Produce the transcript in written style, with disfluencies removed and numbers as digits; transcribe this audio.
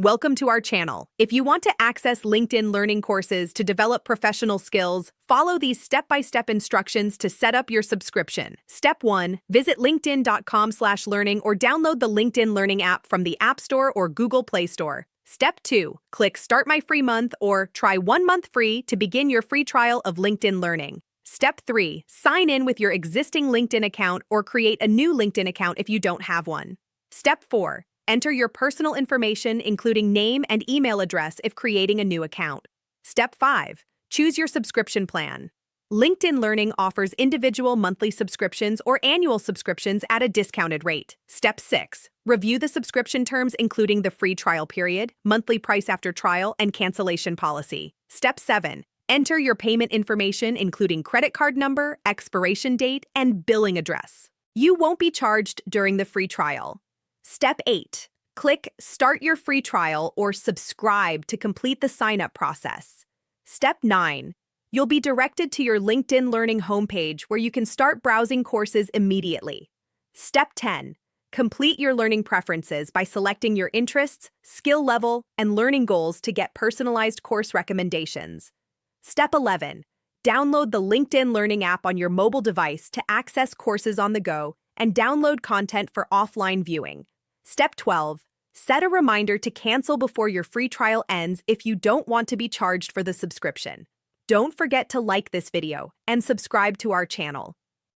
Welcome to our channel. If you want to access LinkedIn learning courses to develop professional skills, follow these step-by-step instructions to set up your subscription. Step 1. Visit linkedin.com/learning or download the LinkedIn Learning app from the App Store or Google Play Store. Step 2. Click Start My Free Month or try 1 month free to begin your free trial of LinkedIn Learning. Step 3. Sign in with your existing LinkedIn account or create a new LinkedIn account if you don't have one. Step 4. Enter your personal information, including name and email address if creating a new account. Step 5. Choose your subscription plan. LinkedIn Learning offers individual monthly subscriptions or annual subscriptions at a discounted rate. Step 6. Review the subscription terms, including the free trial period, monthly price after trial, and cancellation policy. Step 7. Enter your payment information, including credit card number, expiration date, and billing address. You won't be charged during the free trial. Step 8. Click Start Your Free Trial or Subscribe to complete the sign-up process. Step 9. You'll be directed to your LinkedIn Learning homepage where you can start browsing courses immediately. Step 10. Complete your learning preferences by selecting your interests, skill level, and learning goals to get personalized course recommendations. Step 11. Download the LinkedIn Learning app on your mobile device to access courses on the go and download content for offline viewing. Step 12. Set a reminder to cancel before your free trial ends if you don't want to be charged for the subscription. Don't forget to like this video and subscribe to our channel.